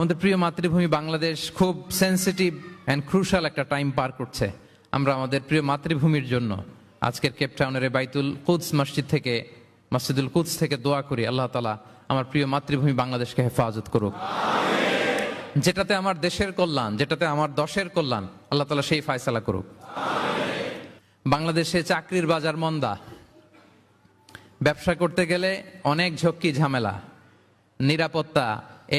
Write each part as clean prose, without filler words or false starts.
আমাদের প্রিয় মাতৃভূমি বাংলাদেশ খুব সেন্সিটিভ অ্যান্ড ক্রুশাল একটা টাইম পার করছে। আমরা আমাদের প্রিয় মাতৃভূমির জন্য আজকের কেপটাউনের বাইতুল কুদস মসজিদুল কুদস থেকে দোয়া করি, আল্লাহ তাআলা আমার প্রিয় মাতৃভূমি বাংলাদেশকে হেফাজত করুক। যেটাতে আমার দেশের কল্যাণ, যেটাতে আমার দশের কল্যাণ, আল্লাহ তাআলা সেই ফয়সালা করুক। বাংলাদেশে চাকরির বাজার মন্দা, ব্যবসা করতে গেলে অনেক ঝক্কি ঝামেলা, নিরাপত্তা,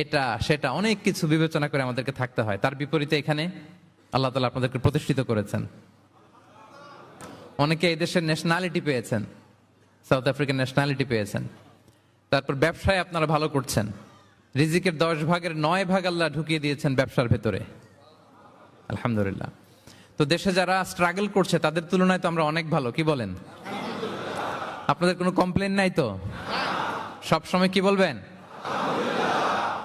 এটা সেটা অনেক কিছু বিবেচনা করে আমাদেরকে থাকতে হয়। তার বিপরীতে এখানে আল্লাহ তাআলা আপনাদেরকে প্রতিষ্ঠিত করেছেন। অনেকে এই দেশের ন্যাশনালিটি পেয়েছেন, সাউথ আফ্রিকান ন্যাশনালিটি পেয়েছেন। তারপর ব্যবসায় আপনারা ভালো করছেন, রিজিকের 10 ভাগের 9 ভাগ আল্লাহ ঢুকিয়ে দিয়েছেন ব্যবসার ভেতরে, আলহামদুলিল্লাহ। তো দেশে যারা স্ট্রাগল করছে তাদের তুলনায় তো আমরা অনেক ভালো, কি বলেন? আপনাদের কোনো কমপ্লেন নাই তো? সব সময় কি বলবেন?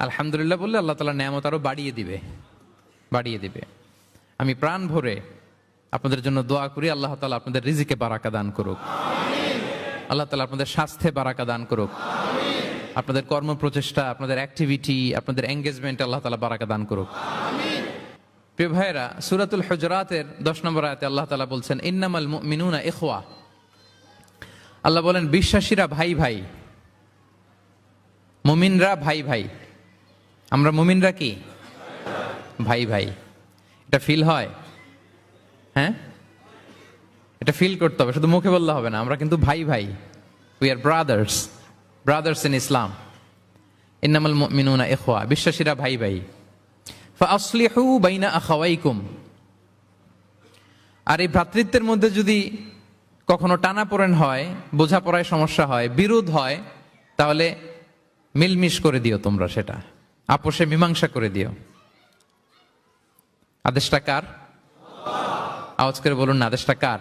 আলহামদুলিল্লাহ বললে আল্লাহ তাআলা নেয়ামত আরো বাড়িয়ে দিবে। আমি প্রাণ ভরে আপনাদের জন্য দোয়া করি, আল্লাহ তাআলা আপনাদের রিজিকে বারাকা দান করুক, আল্লাহ তাআলা আপনাদের স্বাস্থ্যে বারাকা দান করুক, আপনাদের কর্ম প্রচেষ্টা, আপনাদের অ্যাক্টিভিটি, আপনাদের এঙ্গেজমেন্ট আল্লাহ তাআলা বারাকা দান করুক। প্রিয় ভাইয়েরা, সূরাতুল হুজুরাতের 10 নম্বর আয়াতে আল্লাহ তাআলা বলছেন, ইন্নামাল মুমিনুনা ইখওয়া। আল্লাহ বলেন বিশ্বাসীরা ভাই ভাই, মুমিনরা ভাই ভাই। আমরা মুমিনরা কি? ভাই ভাই। এটা ফিল হয়? হ্যাঁ, এটা ফিল করতে হবে, শুধু মুখে বললে হবে না। আমরা কিন্তু ভাই ভাই, উই আর ব্রাদার্স ইন ইসলাম। ইন্নামাল মুমিনুনা ইখওয়া, বিশ্বাসীরা ভাই ভাই। ফাআসলিহু বাইনা আখাওয়াইকুম। আর এই ভ্রাতৃত্বের মধ্যে যদি কখনো টানাপোড়েন হয়, বোঝাপড়ায় সমস্যা হয়, বিরোধ হয়, তাহলে মিলমিশ করে দিও, তোমরা সেটা আপোষে মীমাংসা করে দিও। আদেশটা কার? আওয়াজ করে বলুন না, আদেশটা কার?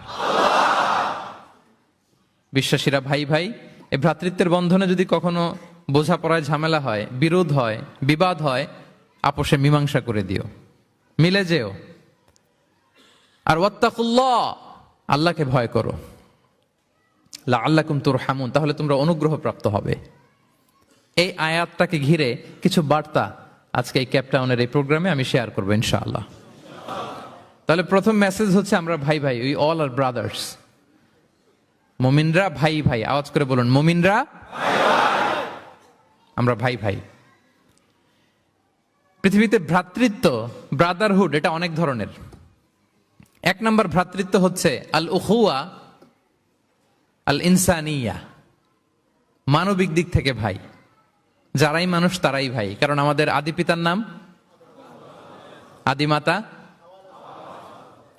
বিশ্বাসীরা ভাই ভাই। এই ভ্রাতৃত্বের বন্ধনে যদি কখনো বোঝাপড়ায় ঝামেলা হয়, বিরোধ হয়, বিবাদ হয়, আপোষে মীমাংসা করে দিও, মিলে যেও। আর ওয়াত্তাকুল্লাহ, আল্লাহকে ভয় করো, লাআল্লাকুম তুরহামুন, তাহলে তোমরা অনুগ্রহ প্রাপ্ত হবে। এই আয়াতটাকে ঘিরে কিছু বার্তা আজকে এই কেপটাউনের এই প্রোগ্রামে আমি শেয়ার করবো ইনশাআল্লাহ। তাহলে প্রথম মেসেজ হচ্ছে আমরা ভাই ভাই, উই অল আর ব্রাদার্স। মুমিনরা ভাই ভাই, আওয়াজ করে বলুন, মুমিনরা আমরা ভাই ভাই। পৃথিবীতে ভ্রাতৃত্ব, ব্রাদারহুড, এটা অনেক ধরনের। 1 নম্বর ভ্রাতৃত্ব হচ্ছে আল উখুয়া আল ইনসানিয়া, মানবিক দিক থেকে ভাই। যারাই মানুষ তারাই ভাই, কারণ আমাদের আদি পিতার নাম, আদিমাতা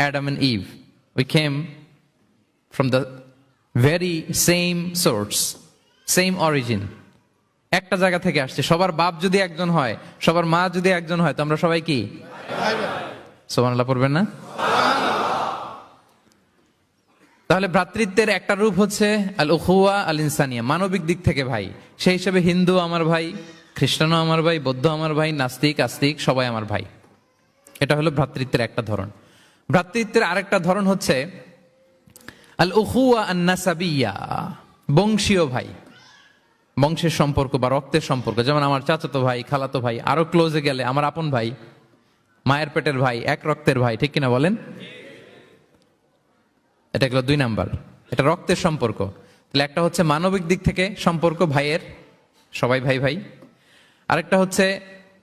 Adam and Eve. We came from the very same source, same origin. একটা জায়গা থেকে আসছে। সবার বাপ যদি একজন হয়, সবার মা যদি একজন হয়, তো আমরা সবাই কি? সুবহানাল্লাহ পড়বেন না? তাহলে ভ্রাতৃত্বের একটা রূপ হচ্ছে আল উখুয়া আল ইনসানিয়া, মানবিক দিক থেকে ভাই। সেই হিসেবে হিন্দু আমার ভাই, খ্রিস্টানও আমার ভাই, বৌদ্ধ আমার ভাই, নাস্তিক আস্তিক সবাই আমার ভাই। এটা হলো ভ্রাতৃত্বের একটা ধরন। ভ্রাতৃত্বের আরেকটা ধরন হচ্ছে আল উখুয়া আন নাসাবিয়া, বংশীয় ভাই, বংশের সম্পর্ক বা রক্তের সম্পর্ক। যেমন আমার চাচাতো ভাই, খালাতো ভাই, আরো ক্লোজে গেলে আমার আপন ভাই, মায়ের পেটের ভাই, এক রক্তের ভাই, ঠিক কিনা বলেন? এটা গেল 2 নাম্বার, এটা রক্তের সম্পর্ক। তাহলে একটা হচ্ছে মানবিক দিক থেকে সম্পর্ক ভাইয়ের, সবাই ভাই ভাই। আরেকটা হচ্ছে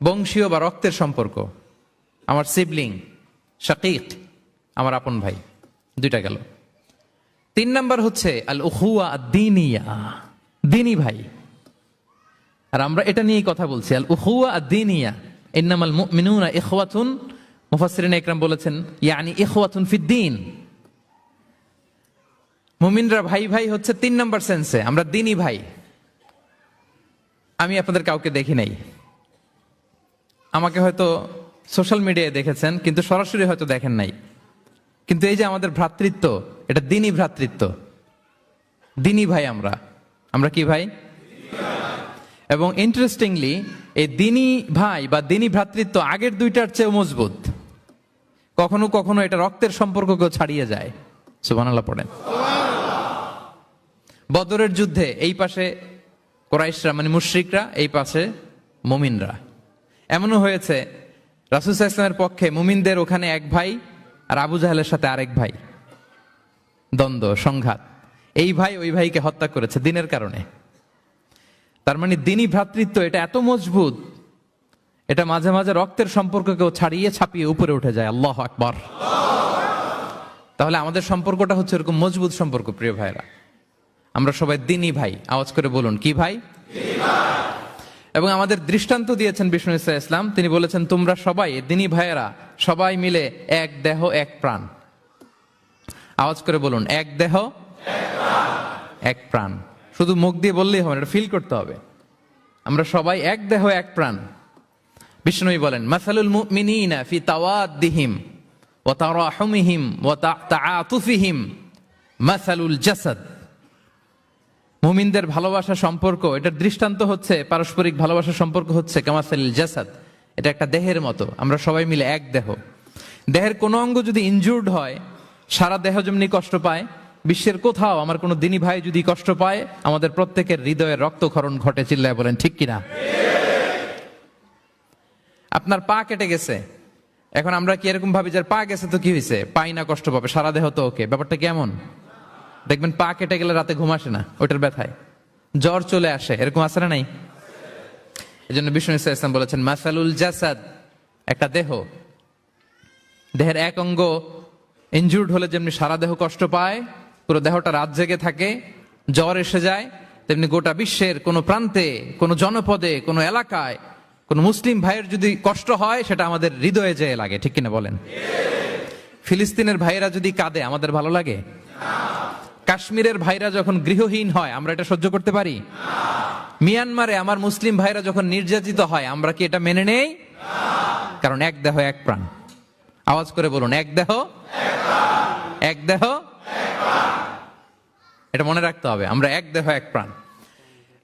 বংশীয় বা রক্তের সম্পর্ক, আমার সিবলিং, শাকিক, আমার আপন ভাই। 2টা গেল। 3 নাম্বার হচ্ছে আল উখুয়া আদ-দীনিয়া, দ্বীনি ভাই। আর আমরা এটা নিয়েই কথা বলছি, আল উখুয়া আদ-দীনিয়া। ইন্নামাল মুমিনুনা ইখওয়াতুন, মুফাসসিরিন ইকরাম বলেছেন ইয়ানি ইখওয়াতুন ফিদ-দীন। মুমিনরা ভাই ভাই হচ্ছে 3 নাম্বার সেন্সে, আমরা দ্বীনি ভাই। আমি আপনাদের কাউকে দেখি নাই, আমাকে হয়তো সোশ্যাল মিডিয়ায় দেখেছেন, কিন্তু সরাসরি হয়তো দেখেন নাই। কিন্তু এই যে আমাদের ভ্রাতৃত্ব, এটা দ্বীনি ভ্রাতৃত্ব, দ্বীনি ভাই। আমরা কি ভাই? এবং ইন্টারেস্টিংলি এই দ্বীনি ভাই বা দ্বীনি ভ্রাতৃত্ব আগের 2টার চেয়ে মজবুত। কখনো কখনো এটা রক্তের সম্পর্ককেও ছাড়িয়ে যায়। সুবহানাল্লাহ পড়েন। বদরের যুদ্ধে এই পাশে কুরাইশরা মানে মুশরিকরা, এই পাশে মুমিনরা। এমনও হয়েছে রাসূল সাল্লাল্লাহু আলাইহি ওয়াসাল্লামের পক্ষে মুমিনদের ওখানে এক ভাই আর আবু জাহেলের সাথে আরেক ভাই, দ্বন্দ্ব সংঘাত, এই ভাই ওই ভাইকে হত্যা করেছে দিনের কারণে। তার মানে দিনী ভ্রাতৃত্ব এটা এত মজবুত, এটা মাঝে মাঝে রক্তের সম্পর্ককেও ছাড়িয়ে ছাপিয়ে উপরে উঠে যায়। আল্লাহু আকবার। তাহলে আমাদের সম্পর্কটা হচ্ছে এরকম মজবুত সম্পর্ক। প্রিয় ভাইরা, আমরা সবাই দিনী ভাই। আওয়াজ করে বলুন, কি ভাই? এবং আমাদের দৃষ্টান্ত দিয়েছেন বিষ্ণু ইসলাম। তিনি বলেছেন, তোমরা সবাই দিনী ভাইয়েরা সবাই মিলে এক দেহ এক প্রাণ। আওয়াজ করে বলুন, এক দেহ এক প্রাণ। শুধু মুখ দিয়ে বললেই হবে, এটা ফিল করতে হবে। আমরা সবাই এক দেহ এক প্রাণ। বিষ্ণুই বলেন, মাসালুল মুমিনিনা ফি তাওয়াদ্দিহিম ওয়া তারাহুমিহিম ওয়া তাআতুফিহিম মাসালুল জাসাদ। মুমিনদের ভালোবাসা সম্পর্ক, এটার দৃষ্টান্ত হচ্ছে, পারস্পরিক ভালোবাসা সম্পর্ক হচ্ছে কামাসালিল জাসাদ, এটা একটা দেহের মতো। আমরা সবাই মিলে এক দেহ। দেহের কোনো অঙ্গ যদি ইনজুর্ড হয়, সারা দেহ যেমনি কষ্ট পায়, বিশ্বের কোথাও আমার কোনো দিনী ভাই যদি কষ্ট পায়, আমাদের প্রত্যেকের হৃদয়ের রক্তক্ষরণ ঘটে। চিল্লায় বলেন ঠিক কিনা? আপনার পা কেটে গেছে, এখন আমরা কি এরকম ভাবি যে পা গেছে তো কি হয়েছে, পাই না কষ্ট পাবে, সারা দেহ তো ওকে? ব্যাপারটা কেমন? দেখবেন পা কেটে গেলে রাতে ঘুম আসে না, ওইটার ব্যথায় জ্বর চলে আসে, এরকম আছে না নাই? এই জন্য বিষ্ণু ইসলাম বলেছেন, মাসালুল জাসাদ, একটা দেহ, দেহের এক অঙ্গ ইনজুর্ড হলে যেমনি সারা দেহ কষ্ট পায়, পুরো দেহটা রাত জেগে থাকে, জ্বর এসে যায়, তেমনি গোটা বিশ্বের কোনো প্রান্তে, কোনো জনপদে, কোনো এলাকায় কোন মুসলিম ভাইয়ের যদি কষ্ট হয়, সেটা আমাদের হৃদয়ে যেয়ে লাগে। ঠিক কিনা বলেন? ফিলিস্তিনের ভাইয়েরা যদি কাঁদে, আমাদের ভালো লাগে? কাশ্মীরের ভাইরা যখন গৃহহীন হয়, আমরা এটা সহ্য করতে পারি? মিয়ানমারে আমার মুসলিম ভাইরা যখন নির্যাতিত হয়, আমরা কি এটা মেনে নেই? কারণ এক দেহ এক প্রাণ। আওয়াজ করে বলুন, এক দেহ এক দেহ। এটা মনে রাখতে হবে, আমরা এক দেহ এক প্রাণ।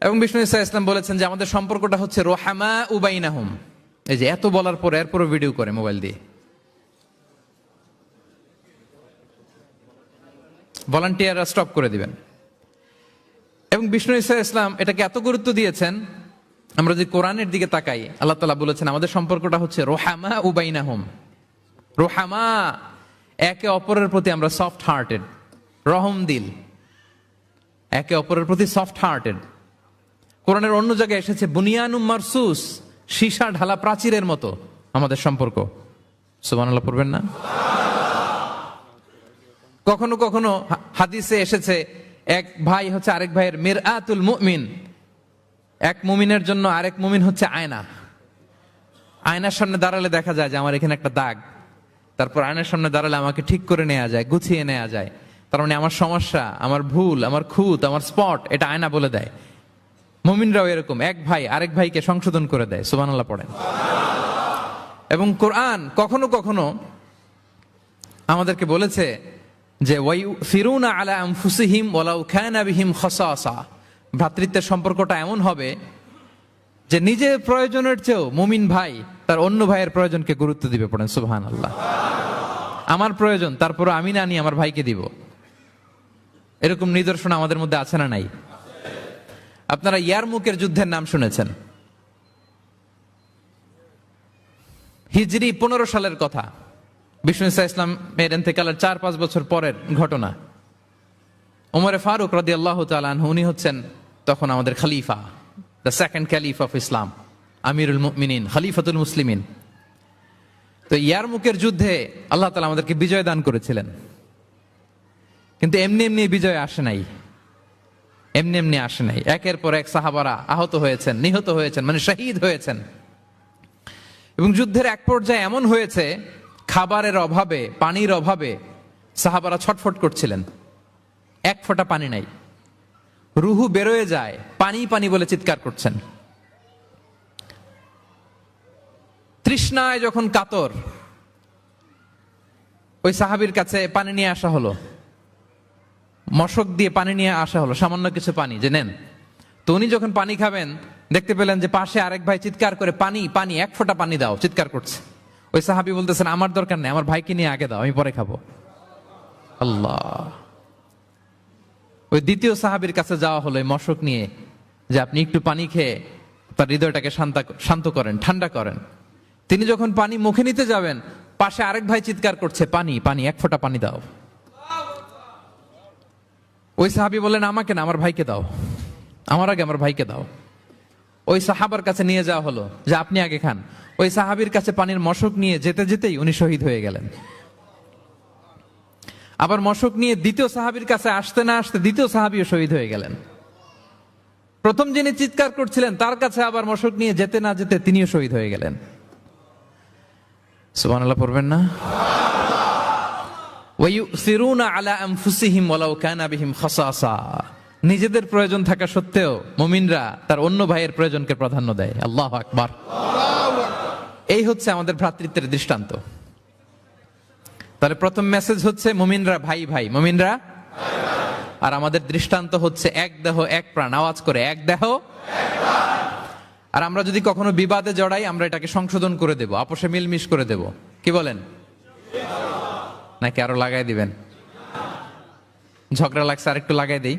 এবং বিষ্ণু ইসলাম বলেছেন যে আমাদের সম্পর্কটা হচ্ছে রোহামা উবাইনাহুম। এই যে এত বলার পর এরপরও ভিডিও করে মোবাইল দিয়ে, ভলান্টিয়াররা স্টপ করে দিবেন। এবং বিষ্ণু ইসলাম এটাকে এত গুরুত্ব দিয়েছেন, আমরা যদি কোরআনের দিকে তাকাই, আল্লাহ তাআলা বলেছেন আমাদের সম্পর্কটা হচ্ছে রোহামা উবাইনাহুম। রোহামা, একে অপরের প্রতি আমরা সফট হার্টেড, রহম দিল, একে অপরের প্রতি সফট হার্টেড। কোরআনের অন্য জায়গায় এসেছে বুনিয়ানুম মারসুস, সীসা ঢালা প্রাচীরের মতো আমাদের সম্পর্ক। সুবহানাল্লাহ পড়বেন না? কখনো কখনো হাদিসে এসেছে, এক ভাই হচ্ছে আরেক ভাইয়ের মিরআতুল মুমিন। এক মুমিনের জন্য আরেক মুমিন হচ্ছে আয়না। আয়নার সামনে দাঁড়ালে দেখা যায় যে আমার এখানে একটা দাগ, তারপর আয়নার সামনে দাঁড়ালে আমাকে ঠিক করে নেওয়া যায়, গুছিয়ে নেওয়া যায়। তার মানে আমার সমস্যা, আমার ভুল, আমার খুঁত, আমার স্পট, এটা আয়না বলে দেয়। মুমিনরাও এরকম, এক ভাই আরেক ভাইকে সংশোধন করে দেয়। সুবহানাল্লাহ পড়েন। এবং কোরআন কখনো কখনো আমাদেরকে বলেছে যে ওয়ায়ুসিরুনা আলা আনফুসিহিম ওয়ালাউ কানা বিহিম খাসাসা। ভ্রাতৃত্বের সম্পর্কটা এমন হবে যে নিজের প্রয়োজনের চেয়েও মুমিন ভাই তার অন্য ভাইয়ের প্রয়োজনকে গুরুত্ব দিবে। পড়েন সুবহানাল্লাহ। আমার প্রয়োজন, তারপর আমি না নিয়ে আমার ভাইকে দিব। এরকম নিদর্শন আমাদের মধ্যে আছে না নাই? আপনারা ইয়ারমুকের যুদ্ধের নাম শুনেছেন, হিজরি 15 সালের কথা। বিষ্ণু ইসলামের ইন্তেকালের 4-5 বছর পরের ঘটনা। ওমরে ফারুক রাদিয়াল্লাহু তাআলা আনহু, উনি হচ্ছেন তখন আমাদের খলিফা, the second caliph of Islam, আমিরুল মুমিনিন, খলিফাতুল মুসলিমিন। তো ইয়ারমুকের যুদ্ধে আল্লাহ তাআলা আমাদেরকে বিজয় দান করেছিলেন। কিন্তু এমনি এমনি বিজয় আসে নাই, এমনি এমনি আসে নাই। একের পর এক সাহাবারা আহত হয়েছেন, নিহত হয়েছেন, মানে শহীদ হয়েছেন। এবং যুদ্ধের এক পর্যায়ে এমন হয়েছে, খাবারের অভাবে, পানির অভাবে সাহাবারা ছটফট করছিলেন। এক ফোঁটা পানি নাই, রুহু বেরোয় যায়, পানি পানি বলে চিৎকার করছেন। তৃষ্ণায় যখন কাতর, ওই সাহাবীর কাছে পানি নিয়ে আসা হলো, মশক দিয়ে পানি নিয়ে আসা হলো, সামান্য কিছু পানি, যে নেন। তো উনি যখন পানি খাবেন, দেখতে পেলেন যে পাশে আরেক ভাই চিৎকার করে, পানি পানি, এক ফোঁটা পানি দাও, চিৎকার করছে। ওই সাহাবী বলতেছেন, আমার দরকার নেই, আমার ভাইকে নিয়ে আগে দাও, আমি পরে খাবো। আল্লাহ। ওই দ্বিতীয় সাহাবীর কাছে যাওয়া হলো এই মশক নিয়ে, যে আপনি একটু পানি খেয়ে তার হৃদয়টাকে শান্ত করেন, ঠান্ডা করেন। তিনি যখন পানি মুখে নিতে যাবেন, পাশে আরেক ভাই চিৎকার করছে, পানি পানি, এক ফোঁটা পানি দাও। ওই সাহাবী বললেন, আমাকে না, আমার ভাইকে দাও, আমার আগে আমার ভাইকে দাও। ওই সাহাবার কাছে নিয়ে যাওয়া হলো যে আপনি আগে খান। ওই সাহাবীর কাছে পানির মশক নিয়ে যেতে যেতেই উনি শহীদ হয়ে গেলেন। আবার মশক নিয়ে দ্বিতীয় সাহাবীর কাছে আসতে না আসতে দ্বিতীয় সাহাবীও শহীদ হয়ে গেলেন। প্রথম যিনি চিৎকার করছিলেন তার কাছে আবার মশক নিয়ে যেতে না যেতে তিনিও শহীদ হয়ে গেলেন। সুবহানাল্লাহ পড়বেন না? ওয়ায়ুসিরুনা আলা আনফুসিহিম ওয়ালাউ কানা বিহিম খাসাসা। নিজেদের প্রয়োজন থাকা সত্ত্বেও মুমিনরা তার অন্য ভাইয়ের প্রয়োজনকে প্রাধান্য দেয়। আল্লাহু আকবার। এই হচ্ছে আমাদের ভ্রাতৃত্বের দৃষ্টান্ত। তাহলে প্রথম মেসেজ হচ্ছে মুমিনরা ভাই ভাই, মুমিনরা আর আমাদের দৃষ্টান্ত হচ্ছে এক দেহ এক প্রাণ। আওয়াজ করে, এক দেহ এক প্রাণ। আর আমরা যদি কখনো বিবাদে জড়াই, আমরা এটাকে সংশোধন করে দেব, আপোষে মিলমিশ করে দেব। কি বলেন? নাকি আরো লাগাই দিবেন? ঝগড়া লাগছে, আর একটু লাগাই দেই।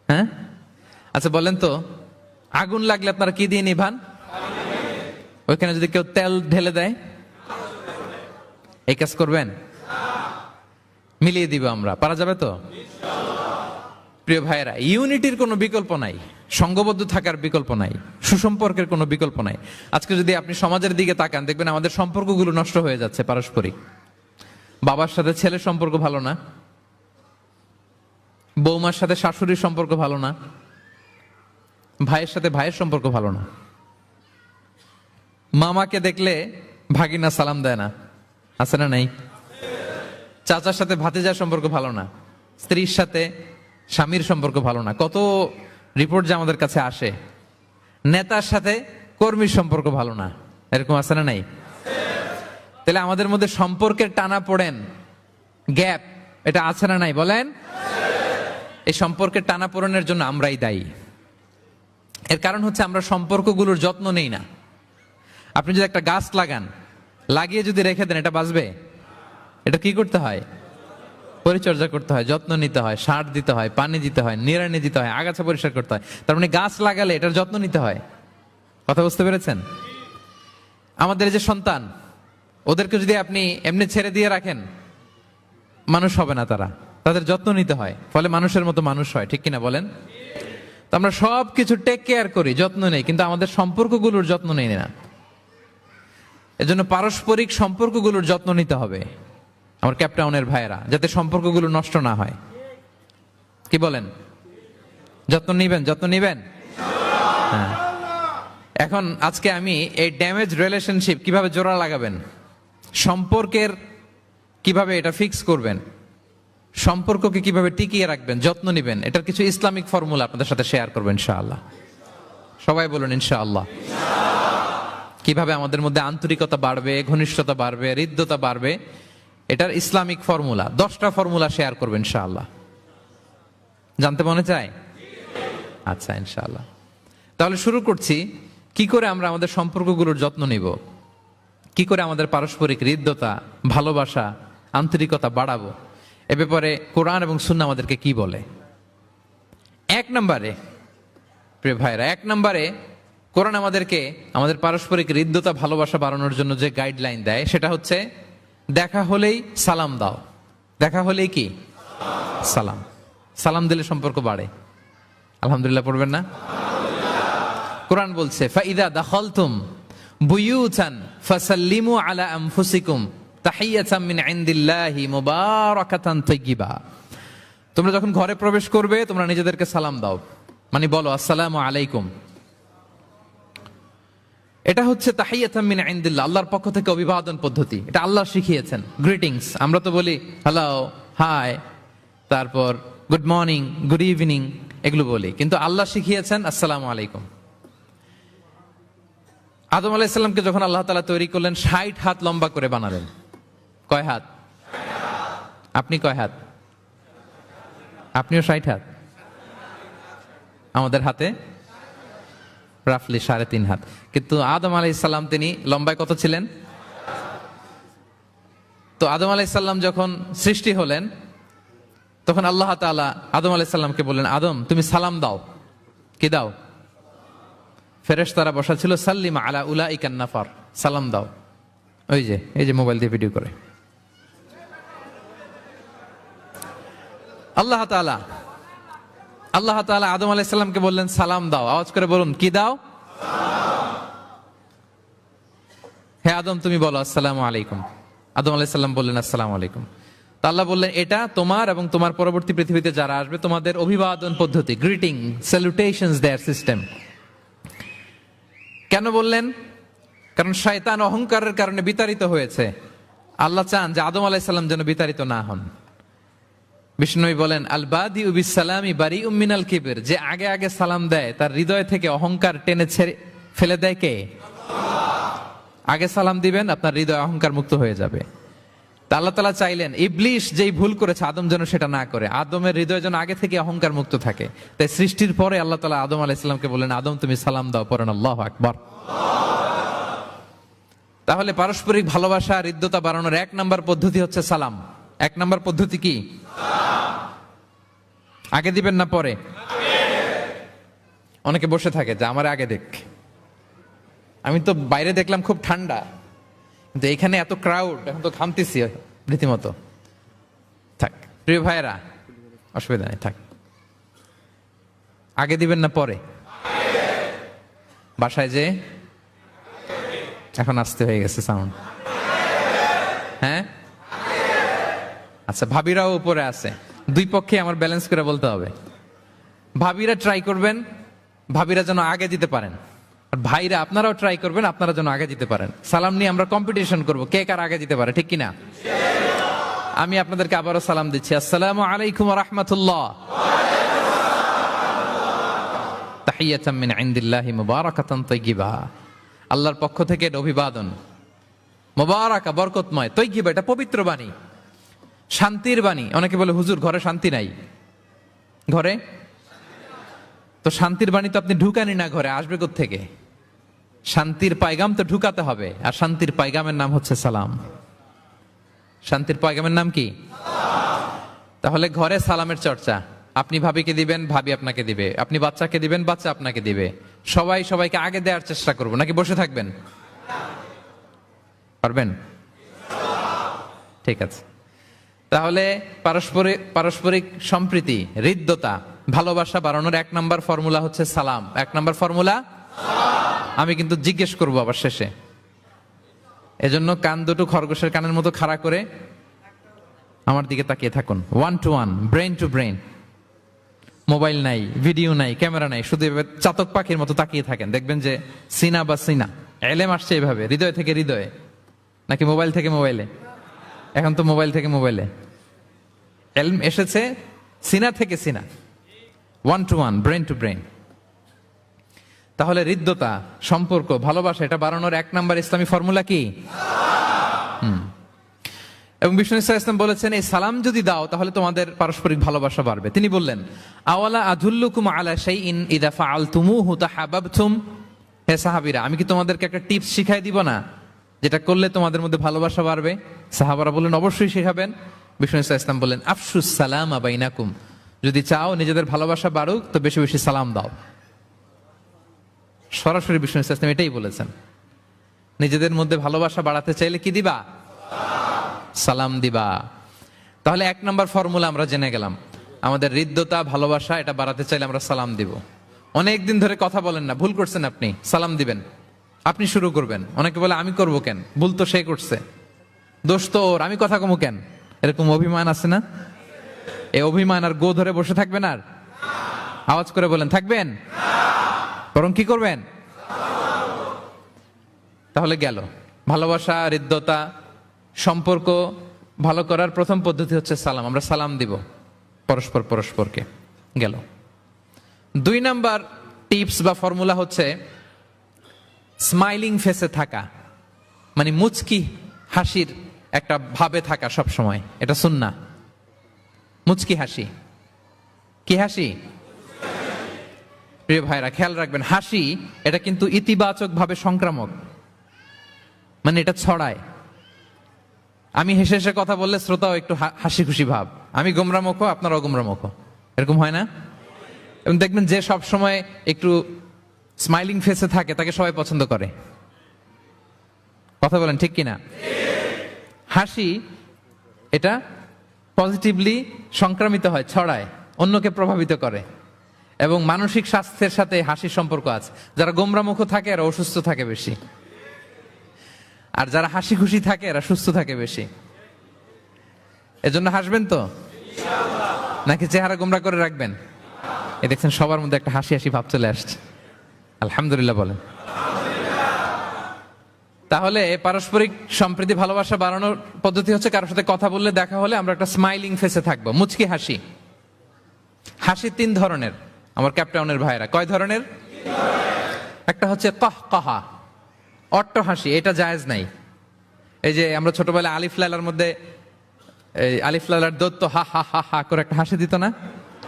হ্যাঁ, আচ্ছা বলেন তো, আগুন লাগলে আপনারা কি দিয়ে নিভান? ওইখানে যদি কেউ তেল ঢেলে দেয়, এই কাজ করবেন? মিলিয়ে দিব আমরা, পারা যাবে তো? প্রিয় ভাইয়েরা, ইউনিটির কোনো বিকল্প নাই, সংঘবদ্ধ থাকার বিকল্প নাই, সুসম্পর্কের কোনো বিকল্প নাই। আজকে যদি আপনি সমাজের দিকে তাকান, দেখবেন আমাদের সম্পর্কগুলো নষ্ট হয়ে যাচ্ছে পারস্পরিক। বাবার সাথে ছেলের সম্পর্ক ভালো না, বৌমার সাথে শাশুড়ির সম্পর্ক ভালো না, ভাইয়ের সাথে ভাইয়ের সম্পর্ক ভালো না। মামাকে দেখলে ভাগিনা সালাম দেয় না, আছে না নাই? চাচার সাথে ভাতিজার সম্পর্ক ভালো না, স্ত্রীর সাথে স্বামীর সম্পর্ক ভালো না। কত রিপোর্ট যে আমাদের কাছে আসে। নেতার সাথে কর্মীর সম্পর্ক ভালো না, এরকম আছে না নাই? তাহলে আমাদের মধ্যে সম্পর্কের টানা পড়েন, গ্যাপ, এটা আছে না নাই বলেন? এই সম্পর্কের টানা পড়েনের জন্য আমরাই দায়ী। এর কারণ হচ্ছে আমরা সম্পর্কগুলোর যত্ন নেই না। আপনি যদি একটা গাছ লাগান, লাগিয়ে যদি রেখে দেন, এটা বাঁচবে? এটা কি করতে হয়? পরিচর্যা করতে হয়, যত্ন নিতে হয়, সার দিতে হয়, পানি দিতে হয়, নিড়ানি দিতে হয়, আগাছা পরিষ্কার করতে হয়। তার মানে গাছ লাগালে এটার যত্ন নিতে হয়। কথা বুঝতে পেরেছেন? আমাদের যে সন্তান, ওদেরকে যদি আপনি এমনি ছেড়ে দিয়ে রাখেন, মানুষ হবে না তারা, তাদের যত্ন নিতে হয়, ফলে মানুষের মতো মানুষ হয়। ঠিক কিনা বলেন? তো আমরা সব কিছু টেক কেয়ার করি, যত্ন নেই, কিন্তু আমাদের সম্পর্কগুলোর যত্ন নেই না। এজন্য পারস্পরিক সম্পর্কগুলোর যত্ন নিতে হবে আমার ক্যাপটাউনের ভাইয়েরা, যাতে সম্পর্কগুলো নষ্ট না হয়। কি বলেন? যত্ন নিবেন? যত্ন নিবেন? হ্যাঁ। এখন আজকে আমি এই ড্যামেজ রিলেশনশিপ কিভাবে জোড়া লাগাবেন, সম্পর্কের কিভাবে এটা ফিক্স করবেন, সম্পর্ককে কিভাবে টিকিয়ে রাখবেন, যত্ন নিবেন, এটার কিছু ইসলামিক ফর্মুলা আপনাদের সাথে শেয়ার করবেন ইনশাআল্লাহ। সবাই বলুন ইনশাআল্লাহ। কিভাবে আমাদের মধ্যে আন্তরিকতা বাড়বে, ঘনিষ্ঠতা বাড়বে, হৃদ্যতা বাড়বে, এটার ইসলামিক ফর্মুলা 10টা ফর্মুলা শেয়ার করবেন ইনশাআল্লাহ। জানতে মনে চায়? আচ্ছা ইনশাআল্লাহ। তাহলে শুরু করছি, কি করে আমরা আমাদের সম্পর্কগুলোর যত্ন নিব, কি করে আমাদের পারস্পরিক হৃদ্যতা, ভালোবাসা, আন্তরিকতা বাড়াবো, এ ব্যাপারে কোরআন এবং সুন্নাহ আমাদেরকে কি বলে। এক নম্বরে প্রিয় ভাইরা, এক নম্বরে কোরআন আমাদেরকে আমাদের পারস্পরিক হৃদ্যতা, ভালোবাসা বাড়ানোর জন্য যে গাইডলাইন দেয়, সেটা হচ্ছে দেখা হলেই সালাম দাও। দেখা হলেই কি? সালাম। সালাম দিলে সম্পর্ক বাড়ে। আলহামদুলিল্লাহ পড়বেন না? কোরআন বলছে, ফাইদা দাখালতুম বুয়ুতান ফাসাল্লিমু আলা আনফুসিকুম তাহিয়াতাম মিন ইনদিল্লাহি মুবারাকাতান তাইয়্যিবা। তোমরা যখন ঘরে প্রবেশ করবে, তোমরা নিজেদেরকে সালাম দাও, মানে বলো আসসালামু আলাইকুম। এটা হচ্ছে তাহিয়াতাম মিন ইনদিল্লাহ, আল্লাহর পক্ষ থেকে অভিবাদন পদ্ধতি। এটা আল্লাহ শিখিয়েছেন। গ্রিটিংস আমরা তো বলি হ্যালো, হাই, তারপর গুড মর্নিং, গুড ইভিনিং, এগুলো বলি, কিন্তু আল্লাহ শিখিয়েছেন আসসালামু আলাইকুম। আদম আলাইহিস সালামকে যখন আল্লাহ তাআলা তৈরি করলেন, 60 হাত লম্বা করে বানালেন। কয় হাত? আপনি কয় হাত? আপনিও 60 হাত? আমাদের হাতে রাফলি 3.5 হাত। কিন্তু আদম আলাইহিস সালাম তিনি লম্বায় কত ছিলেন? তো আদম আলাইহিস সালাম যখন সৃষ্টি হলেন, তখন আল্লাহ তাআলা আদম আলাইহিস সালামকে বললেন, আদম তুমি সালাম দাও। কি দাও? ফেরেশতারা বসা ছিল, সাল্লিম আলা উলাইকান নাফার, সালাম দাও। ওই যে এই যে মোবাইল দিয়ে ভিডিও করে। আল্লাহ তাআলা আদম আলাইহিস সালামকে বললেন সালাম দাও। আওয়াজ করে বলুন, কি দাও? হে আদম তুমি বলো আসসালামু আলাইকুম। আদম আলাইহিস সালাম বললেন আসসালামু আলাইকুম। তা আল্লাহ বললেন এটা তোমার এবং তোমার পরবর্তী পৃথিবীতে যারা আসবে তোমাদের অভিবাদন পদ্ধতি, গ্রিটিং, স্যালুটেশনস দেয়ার সিস্টেম। কেন বললেন? কারণ শয়তান অহংকারের কারণে বিতাড়িত হয়েছে। আল্লাহ চান যে আদম আলাইহিস সালাম যেন বিতাড়িত না হন। বিষ্ণু বলেন আল বাদিউ বিস সালামি বারিউম মিনাল কিবর, যে আগে আগে সালাম দেয় তার হৃদয় থেকে অহংকার টেনে ছেড়ে ফেলে দেয় কে? আগে সালাম দিবেন, আপনার হৃদয় অহংকার মুক্ত হয়ে যাবে। তা আল্লাহ তাআলা চাইলেন ইবলিশ যেই ভুল করেছে আদম যেন সেটা না করে, আদমের হৃদয় যেন আগে থেকে অহংকার মুক্ত থাকে। তাই সৃষ্টির পরে আল্লাহ তাআলা আদম আলাইহিস সালামকে বললেন আদম তুমি সালাম দাও, পড়েন আল্লাহু আকবার। তাহলে পারস্পরিক ভালোবাসা, হৃদ্যতা বাড়ানোর 1 নাম্বার পদ্ধতি হচ্ছে সালাম। 1 নাম্বার পদ্ধতি কি? আগে দিবেন না পরে? অনেকে বসে থাকে যে আমার আগে দেখ। আমি তো বাইরে দেখলাম খুব ঠান্ডা, কিন্তু এখানে এত ক্রাউড, এখন তো ঘামতেছি রীতিমতো। থাক প্রিয় ভাইয়েরা, অসুবিধা নেই, থাক। আগে দিবেন না পরে? বাসায় যে এখন আসতে হয়ে গেছে সাউন্ড। হ্যাঁ আচ্ছা, ভাবিরাও উপরে আছে। দুই পক্ষে আমার ব্যালেন্স করে বলতে হবে। ভাবিরা ট্রাই করবেন ভাবিরা যেন আগে দিতে পারেন, আর ভাইরা আপনারাও ট্রাই করবেন আপনারা যেন আগে দিতে পারেন। সালাম নিয়ে আমরা কম্পিটিশন করব কে কার আগে দিতে পারে, ঠিক কিনা? আমি আপনাদেরকে আবারও সালাম দিচ্ছি, আসসালামু আলাইকুম ওয়া রাহমাতুল্লাহ। তাহিয়াতাম মিন ইনদিল্লাহি মুবারাকাতান তাইয়্যিবা, আল্লাহর পক্ষ থেকে অভিবাদন, মুবারাকা বরকতময়, তাইয়্যিবা এটা পবিত্র বাণী, শান্তির বাণী। অনেকে বলে হুজুর ঘরে শান্তি নাই। ঘরে তো শান্তির বাণী তো আপনি ঢুকানি না, ঘরে আসবে কোত্থেকে? শান্তির পায়গাম তো ঢুকাতে হবে, আর শান্তির পায়গামের নাম হচ্ছে সালাম। শান্তির পায়গামের নাম কি? তাহলে ঘরে সালামের চর্চা। আপনি ভাবিকে দিবেন, ভাবি আপনাকে দিবে। আপনি বাচ্চাকে দিবেন, বাচ্চা আপনাকে দিবে। সবাই সবাইকে আগে দেওয়ার চেষ্টা করবো, নাকি বসে থাকবেন? পারবেন? ঠিক আছে। তাহলে পারস্পরিক সম্প্রীতি, হৃদ্যতা, ভালোবাসা বাড়ানোর 1 নাম্বার ফর্মুলা হচ্ছে সালাম। 1 নাম্বার ফর্মুলা। আমি কিন্তু জিজ্ঞেস করবো আবার শেষে, এজন্য কান দুটো খরগোশের কানের মতো খাড়া করে আমার দিকে তাকিয়ে থাকুন। 1 to 1, brain to brain. Mobile নাই, ভিডিও নাই, ক্যামেরা নাই, শুধু চাতক পাখির মতো তাকিয়ে থাকেন, দেখবেন যে সিনা বা সিনা এলেম আসছে এইভাবে, হৃদয় থেকে হৃদয়ে, নাকি মোবাইল থেকে মোবাইলে? এখন তো মোবাইল থেকে মোবাইলে এলম এসেছে, সিনা থেকে সিনা। 1 to 1, ব্রেন টু ব্রেন। তাহলে হৃদ্যতা, সম্পর্ক, ভালোবাসা এটা বাড়ানোর 1 নাম্বার ইসলামী ফর্মুলা কি? এবং বিষ্ণু ইসলাম বলেছেন এই সালাম যদি দাও তাহলে তোমাদের পারস্পরিক ভালোবাসা বাড়বে। তিনি বললেন আওয়ালা আদুল্লুকুম আলা শাইইন ইযা ফাআলতুমুহু তাহাব্বাবতুম, হে সাহাবীরা আমি কি তোমাদেরকে একটা টিপস শিখাই দিব না যেটা করলে তোমাদের মধ্যে ভালোবাসা বাড়বে? সাহাবারা বললেন অবশ্যই শিখাবেন। বিষ্ণু ইসলাম বললেন আফশুস সালামা বাইনাকুম, যদি চাও নিজেদের ভালোবাসা বাড়ুক তো বেশি বেশি সালাম দাও। সরাসরি বিষ্ণু ইসলাম এটাই বলেছেন, নিজেদের মধ্যে ভালোবাসা বাড়াতে চাইলে কি দিবা? সালাম দিবা। তাহলে 1 নাম্বার ফর্মুলা আমরা জেনে গেলাম, আমাদের হৃদ্যতা, ভালোবাসা এটা বাড়াতে চাইলে আমরা সালাম দিব। অনেকদিন ধরে কথা বলেন না, ভুল করছেন আপনি, সালাম দিবেন। আপনি শুরু করবেন। অনেকে বলে আমি করব কেন, ভুল তো সে করছে, দোষ তো ওর, আমি কথা কমু কেন? এরকম অভিমান আছে না? এই অভিমান আর গো ধরে বসে থাকবেন? আর আওয়াজ করে বলেন থাকবেন? বরং কি করবেন? তাহলে গেল ভালোবাসা, হৃদ্যতা, সম্পর্ক ভালো করার প্রথম পদ্ধতি হচ্ছে সালাম। আমরা সালাম দিব পরস্পরকে। গেল 2 নাম্বার টিপস বা ফর্মুলা হচ্ছে স্মাইলিং ফেসে থাকা, মানে মুচকি হাসির একটা ভাবে থাকা সব সময়। এটা সুন্নাহ। মুচকি হাসি। কি হাসি? প্রিয় ভাইরা খেয়াল রাখবেন, হাসি এটা কিন্তু ইতিবাচক ভাবে সংক্রামক, মানে এটা ছড়ায়। আমি হেসে হেসে কথা বললে শ্রোতাও একটু হাসি খুশি ভাব, আমি গোমরামুখ আপনারাও গোমরামুখ, এরকম হয় না? এবং দেখবেন যে সব সময় একটু স্মাইলিং ফেসে থাকে তাকে সবাই পছন্দ করে। কথা বলেন ঠিক কিনা? হাসি এটা পজিটিভলি সংক্রামিত হয়, ছড়ায়, অন্যকে প্রভাবিত করে, এবং মানসিক স্বাস্থ্যের সাথে হাসির সম্পর্ক আছে। যারা গোমরা মুখ থাকে এরা অসুস্থ থাকে বেশি, আর যারা হাসি খুশি থাকে এরা সুস্থ থাকে বেশি। এজন্য হাসবেন তো, নাকি চেহারা গোমরা করে রাখবেন? এ দেখছেন সবার মধ্যে একটা হাসি হাসি ভাব চলে আসছে, আলহামদুলিল্লাহ বলেন। তাহলে পারস্পরিক সম্প্রীতি ভালোবাসা বাড়ানোর পদ্ধতি হচ্ছে কারোর সাথে কথা বললে, দেখা হলে আমরা একটা স্মাইলিং ফেসে থাকবো, মুচকি হাসি। হাসি 3 ধরনের আমার ক্যাপটাউনের ভাইরা। কয় ধরনের? একটা হচ্ছে কাহকাহা, অট্ট হাসি, এটা জায়েজ নাই। এই যে আমরা ছোটবেলায় আলিফ লালার মধ্যে এই আলিফ লালার দত্ত হা হা হা হা করে একটা হাসি দিত না?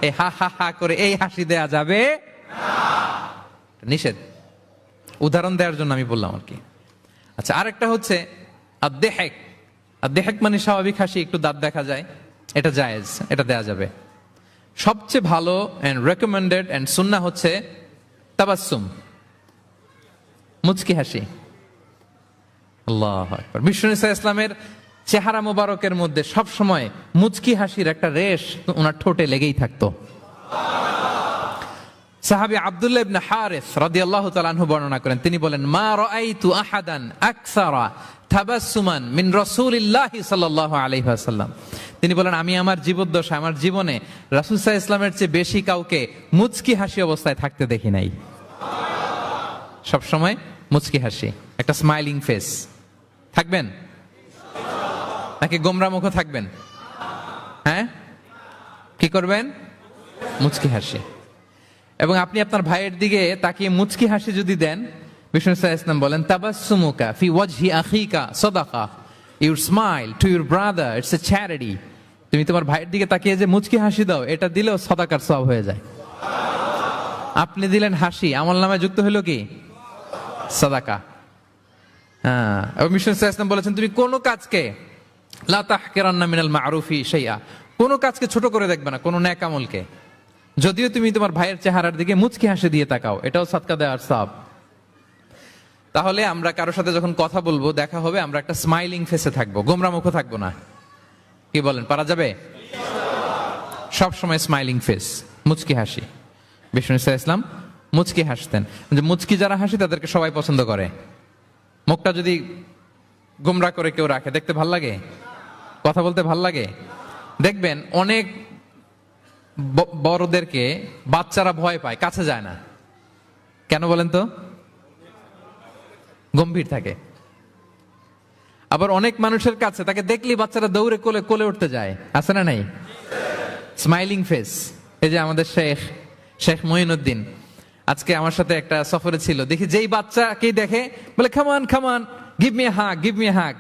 এই হা হা হা করে এই হাসি দেয়া যাবে না, নিষেধ। উদাহরণ দেওয়ার জন্য আমি বললাম আর কি। আচ্ছা, আরেকটা হচ্ছে আদ-দেহেক। আদ-দেহেক মানে স্বাভাবিক হাসি, একটু দাঁত দেখা যায়, এটা জায়েজ, এটা দেয়া যাবে। সবচেয়ে ভালো এন্ড রেকমেন্ডেড এন্ড সুন্নাহ হচ্ছে তাবাসসুম, মুচকি হাসি। আল্লাহু আকবার। বিষ্ণু ইসলামের চেহারা মোবারকের মধ্যে সব সময় মুচকি হাসির একটা রেশ ওনার ঠোঁটে লেগেই থাকতো। সাহাবী আব্দুল্লাহ ইবনে হারিস রাদিয়াল্লাহু তাআলা আনহু বর্ণনা করেন, তিনি বলেন, মা রাআইতু আহাদান আকসারা তাবাসসুমান মিন রাসূলিল্লাহি সাল্লাল্লাহু আলাইহি ওয়াসাল্লাম। তিনি বলেন, আমি আমার জীবদ্দশায়, আমার জীবনে রাসূল সাল্লাল্লাহু আলাইহি ওয়াসাল্লামের চেয়ে বেশি কাউকে মুচকি হাসি অবস্থায় থাকতে দেখি নাই। সব সময় মুচকি হাসি, একটা স্মাইলিং ফেস থাকবেন, নাকি গোমরা মুখ থাকবেন? হ্যাঁ, কি করবেন? মুচকি হাসি। এবং আপনি আপনার ভাইয়ের দিকে তাকিয়ে মুচকি হাসি যদি দেন, বিষ্ণু সাল্লাল্লাহু আলাইহি ওয়াসাল্লাম বলেন, তাবাসসুমুকা ফি ওয়াজহি আখিকা সাদাকা, your smile to your brother it's a charity. তুমি তোমার ভাইয়ের দিকে তাকিয়ে যে মুচকি হাসি দাও, এটা দিলেও সাদাকার সওয়াব হয়ে যায়। আপনি দিলেন হাসি, আমলনামায় যুক্ত হলো কি? সাদাকা। হ্যাঁ, এবং বিষ্ণু সাল্লাল্লাহু আলাইহি ওয়াসাল্লাম বলেছেন, তুমি কোন কাজকে লা তাহকিরান্না মিনাল মা'রুফি শাইআ, কোন কাজকে ছোট করে দেখবে না, কোন নেক আমলকে। যদিও তুমি তোমার ভাইয়ের চেহারার দিকে মুচকি হাসি দিয়ে তাকাও, এটাও সাদকা দেওয়ার সওয়াব। তাহলে আমরা কারোর সাথে যখন কথা বলবো, দেখা হবে, আমরা একটা স্মাইলিং ফেসে থাকবো, গোমরা মুখ থাকবো না। কি বলেন, পারা যাবে? সব সময় স্মাইলিং ফেস, মুচকি হাসি। বিষ্ণু ইসলাম মুচকি হাসতেন। যে মুচকি যারা হাসি তাদেরকে সবাই পছন্দ করে। মুখটা যদি গোমরা করে কেউ রাখে, দেখতে ভাল লাগে, কথা বলতে ভাল লাগে। দেখবেন অনেক বড়দেরকে বাচ্চারা ভয় পায়, কাছে যায় না। কেন বলেন তো? গম্ভীর থাকে। আবার অনেক মানুষের কাছে তাকে দেখলেই বাচ্চারা দৌড়ে কোলে কোলে উঠতে যায়, আছে না নাই? Smiling face. এই যে আমাদের শেখ মঈনুদ্দিন আজকে আমার সাথে একটা সফরে ছিল, দেখি যেই বাচ্চাকেই দেখে বলে, come on come on, give me hug, give me hug.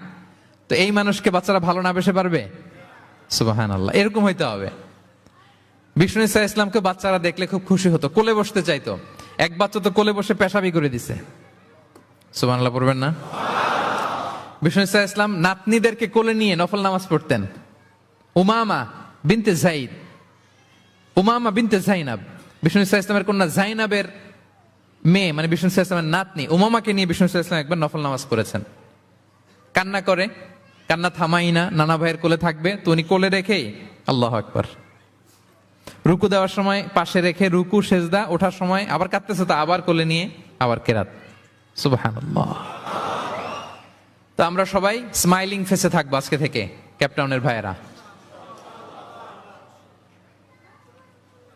তো এই মানুষকে বাচ্চারা ভালো না বেসে পারবে? সুবহানাল্লাহ, এরকম হইতে হবে। বিষ্ণু ইসলামকে বাচ্চারা দেখলে খুব খুশি হতো, কোলে বসতে চাইতো। এক বাচ্চা তো কোলে বসে পেশাবি করে দিছে। সুবহানাল্লাহ পড়বেন না? বিষ্ণু ইসলাম নাতনিদেরকে কোলে নিয়ে নফল নামাজ পড়তেন। উমামা বিনতে যায়েদ, উমামা বিনতে যায়নাব, বিষ্ণু ইসলামের কন্যা যায়নাবের মেয়ে, মানে বিষ্ণু ইসলামের নাতনি উমামাকে নিয়ে বিষ্ণু ইসলাম একবার নফল নামাজ করেছেন। কান্না করে, কান্না থামাই না, নানা ভাইয়ের কোলে থাকবে, তো উনি কোলে রেখেই আল্লাহু আকবার, রুকু দেওয়ার সময় পাশে রেখে রুকু সেজদা, ওঠার সময় আবার কাঁদতেছে তো আবার কোলে নিয়ে আবার কেরাত। সুবহানাল্লাহ। তো আমরা সবাই স্মাইলিং ফেসে থাকবো আজকে থেকে, ক্যাপটাউনের ভাইয়েরা।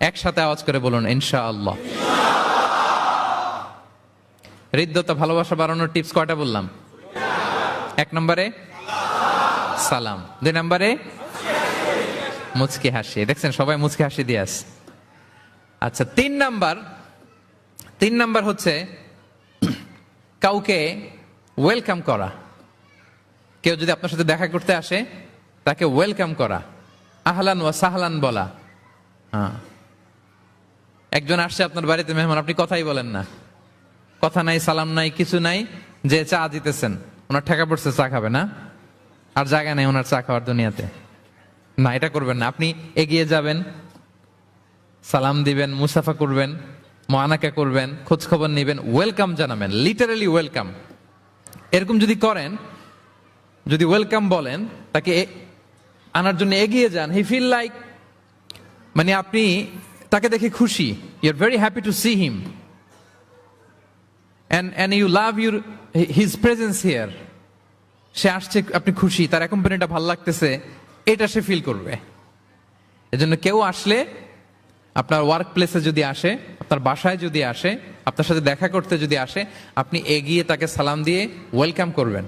একসাথে আওয়াজ করে বলুন ইনশাআল্লাহ। হৃদ্যতা ভালোবাসা বাড়ানোর টিপস কয়টা বললাম? 1 নম্বরে সালাম, 2 নম্বরে মুচকি হাসি। দেখছেন সবাই মুচকি হাসি দিয়ে আছে। আচ্ছা, 3 নাম্বার হচ্ছে কাউকে ওয়েলকাম করা। কেউ যদি আপনার সাথে দেখা করতে আসে, তাকে ওয়েলকাম করা, আহলান ওয়া সাহলান বলা। হ্যাঁ, একজন আসছে আপনার বাড়িতে মেহমান, আপনি কথাই বলেন না, কথা নাই, সালাম নাই, কিছু নাই, যে চা দিতেছেন, ওনার ঠেকা পড়ছে, চা খাবে না, আর জায়গা নেই ওনার চা খাওয়ার দুনিয়াতে। না, এটা করবেন না। আপনি এগিয়ে যাবেন, সালাম দিবেন, মুসাফা করবেন, মুআনাকা করবেন, খোঁজ খবর নেবেন, ওয়েলকাম জানাবেন, লিটারালি ওয়েলকাম। এরকম যদি করেন, যদি ওয়েলকাম বলেন, তাকে আনার জন্য এগিয়ে যান, হি ফিল লাইক, মানে আপনি তাকে দেখে খুশি, you are very happy to see him and you love his presence here. সে আসছে, আপনি খুশি, তার অ্যাকম্পানিটা ভালো লাগতেছে, এটা সে ফিল করবে। এজন্য কেউ আসলে, আপনার ওয়ার্ক প্লেসে যদি আসে, আপনার বাসায় যদি আসে, আপনার সাথে দেখা করতে যদি আসে, আপনি এগিয়ে তাকে সালাম দিয়ে ওয়েলকাম করবেন।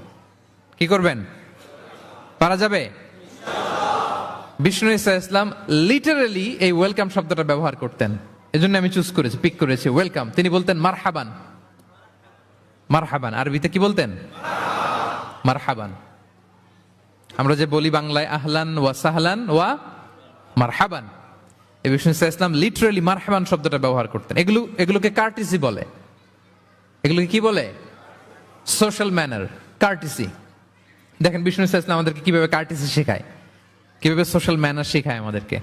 কি করবেন? পারা যাবে? বিষ্ণু ঈসা ইসলাম লিটারালি এই ওয়েলকাম শব্দটা ব্যবহার করতেন, এজন্য আমি চুজ করেছি, পিক করেছি ওয়েলকাম। তিনি বলতেন মারহাবান। মারহাবান আরবিতে কি বলতেন? মারহাবান। আমরা যে বলি বাংলায় আহলান ওয়া সাহলান ওয়া মারহাবান, এই বিষ্ণু ঈসা ইসলাম লিটারালি মারহাবান শব্দটা ব্যবহার করতেন। এগুলোকে কার্টিসি বলে। এগুলোকে কি বলে? Social manner, কার্টিসি। দেখেন বিষ্ণু ঈসা ইসলাম আমাদেরকে কিভাবে কার্টিসি শেখায়, কিভাবে সোশ্যাল ম্যানার শেখায় আমাদেরকে।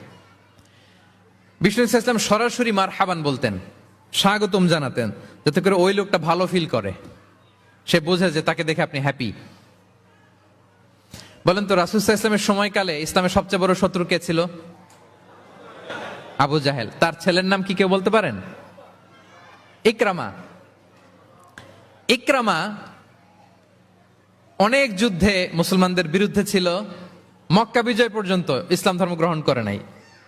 বিষ্ণু ঈসা ইসলাম সরাসরি মারহাবান বলতেন, স্বাগতম জানাতেন, যাতে করে ওই লোকটা ভালো ফিল করে, সে বোঝে যে তাকে দেখে আপনি হ্যাপি। বলেন তো, রাসূল সাল্লাল্লাহু আলাইহি ওয়াসাল্লামের সময়কালে ইসলামের সবচেয়ে বড় শত্রু কে ছিল? আবু জাহেল। তার ছেলের নাম কি কেউ বলতে পারেন? ইকরামা। ইকরামা অনেক যুদ্ধে মুসলমানদের বিরুদ্ধে ছিল, মক্কা বিজয় পর্যন্ত ইসলাম ধর্ম গ্রহণ করে নাই,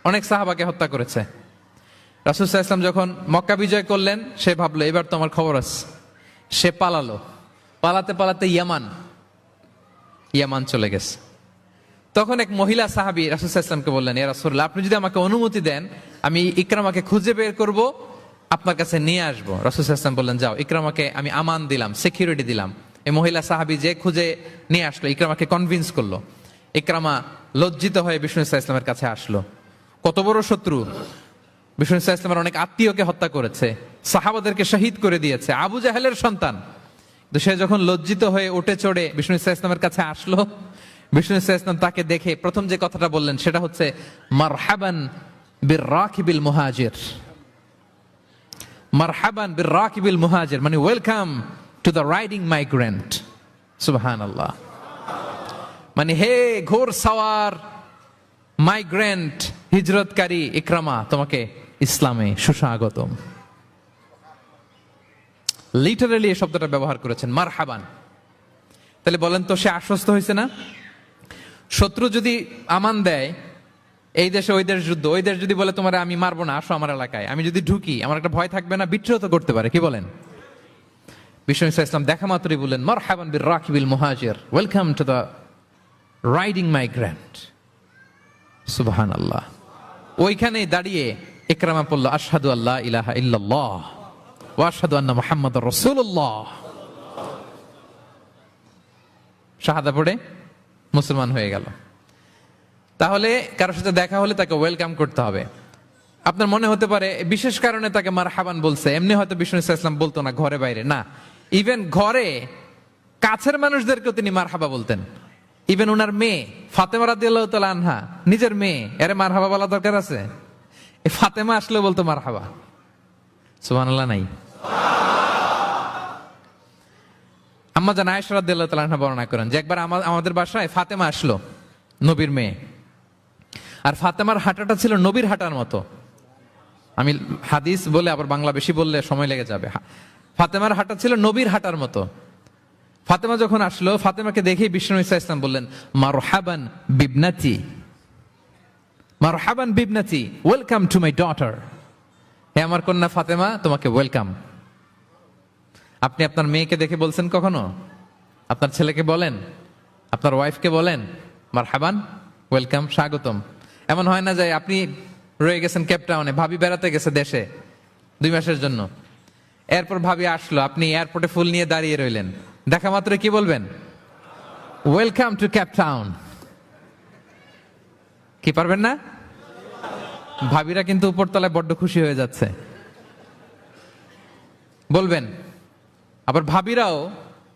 অনেক সাহাবাকে হত্যা করেছে। রাসূল সাল্লাল্লাহু আলাইহি ওয়াসাল্লাম যখন মক্কা বিজয় করলেন, সে ভাবলো এবার তো আমার খবর আছে। সে পালালো, পালাতে পালাতে ইয়ামান চলে গেছে। তখন এক মহিলা সাহাবী রাসূল সাল্লাল্লাহু আলাইহি ওয়াসাল্লামকে বললেন, ইয়া রাসূলুল্লাহ, আপনি যদি আমাকে অনুমতি দেন, আমি ইকরামাকে খুঁজে বের করব, আপনার কাছে নিয়ে আসবো। রাসূল সাল্লাল্লাহু আলাইহি ওয়াসাল্লাম বললেন, যাও, ইকরামাকে আমি আমান দিলাম, সিকিউরিটি দিলাম। এই মহিলা সাহাবী যে খুঁজে নিয়ে আসলো, ইকরামাকে কনভিন্স করলো। ইকরামা লজ্জিত হয়ে বিষ্ণু সাল্লাল্লাহু আলাইহি ওয়াসাল্লামের কাছে আসলো। কত বড় শত্রু! বিষ্ণু সাল্লাল্লাহু আলাইহি ওয়াসাল্লামের অনেক আত্মীয়কে হত্যা করেছে, সাহাবাদেরকে শহীদ করে দিয়েছে, আবু জাহেলের সন্তান। তো সে যখন লজ্জিত হয়ে উঠে চড়ে বিষ্ণু সাল্লাল্লাহু আলাইহি ওয়াসাল্লামের কাছে আসলো, বিষ্ণু সাল্লাল্লাহু আলাইহি ওয়াসাল্লাম তাকে দেখে প্রথম যে কথাটা বললেন সেটা হচ্ছে মারহাবান বির-রাকিবিল মুহাজির। মারহাবান বির-রাকিবিল মুহাজির মানে welcome to the riding migrant. সুবহানাল্লাহ। মানে হে ঘোর সাওয়ার মাইগ্রেন্ট, হিজরতকারী ইকরামা, তোমাকে ইসলামে সুস্বাগতম। লিটারালি এই শব্দটা ব্যবহার করেছেন, মারহাবান। তাহলে বলেন তো, সে আশ্বস্ত হয়েছে না? শত্রু যদি আমান দেয়, এই দেশে ওই দেশ যুদ্ধ, ওই দেশ যদি বলে তোমার আমি মারবো না, আসো আমার এলাকায়, আমি যদি ঢুকি, আমার একটা ভয় থাকবে না? বিদ্রোহ তো করতে পারে, কি বলেন? বিষ্ণু ঈসা ইসলাম দেখা মাত্রই বললেন মারহাবান বির-রাকিবিল মুহাজির, welcome to the riding migrant. সুবহানাল্লাহ। ওইখানে দাঁড়িয়ে ইকরামা পড়ল আশহাদু আল্লা ইলাহা ইল্লাল্লাহ ওয়া আশহাদু আন্না মুহাম্মাদুর রাসূলুল্লাহ। শাহাদা পড়ে মুসলমান হয়ে গেল। তাহলে কারোর সাথে দেখা হলে তাকে ওয়েলকাম করতে হবে। আপনার মনে হতে পারে বিশেষ কারণে তাকে মারহাবান বলছে, এমনি হয়তো বিষ্ণু ঈসা ইসলাম বলতো না ঘরে বাইরে, না, ইভেন ঘরে কাছের মানুষদেরকেও তিনি মারহাবা বলতেন। ইভেন ওনার মেয়ে ফাতেমা রাদিয়াল্লাহু তাআলা আনহা, নিজের মেয়ে, এরে মারহাবা বলা দরকার আছে? এই ফাতেমা আসলে বলতো মারহাবা। সুবহানাল্লাহ নাই? আম্মা জান আয়েশা রাদিয়াল্লাহু তাআলা আনহা বর্ণনা করেন যে একবার আমাদের বাসায় ফাতেমা আসলো, নবীর মেয়ে। আর ফাতেমার হাঁটাটা ছিল নবীর হাঁটার মতো। আমি হাদিস বলে আবার বাংলা বেশি বললে সময় লেগে যাবে। ফাতেমার হাঁটা ছিল নবীর হাঁটার মতো। ফাতেমা যখন আসলো, ফাতেমাকে দেখেই বিষ্ণু ঈসা ইসলাম বললেন মারহাবান বিবনাতি, মারহাবান বিবনাতি, ওয়েলকাম টু মাই ডটার। হে আমার কন্যা ফাতেমা, তোমাকে ওয়েলকাম। আপনি আপনার মেয়েকে দেখে বলছেন কখনো? আপনার ছেলেকে বলেন, আপনার ওয়াইফকে বলেন মারহাবান, ওয়েলকাম, স্বাগতম? এমন হয় না যে আপনি রয়ে গেছেন কেপটাউনে, ভাবি বেড়াতে গেছে দেশে 2 মাসের জন্য, এরপর ভাবি আসলো, আপনি এয়ারপোর্টে ফুল নিয়ে দাঁড়িয়ে রইলেন, দেখা মাত্র কি বলবেন? Welcome to Cape Town. কি পারবেন না? ভাবিরা কিন্তু উপরতলায় বড্ড খুশি হয়ে যাচ্ছে, বলবেন। আবার ভাবিরাও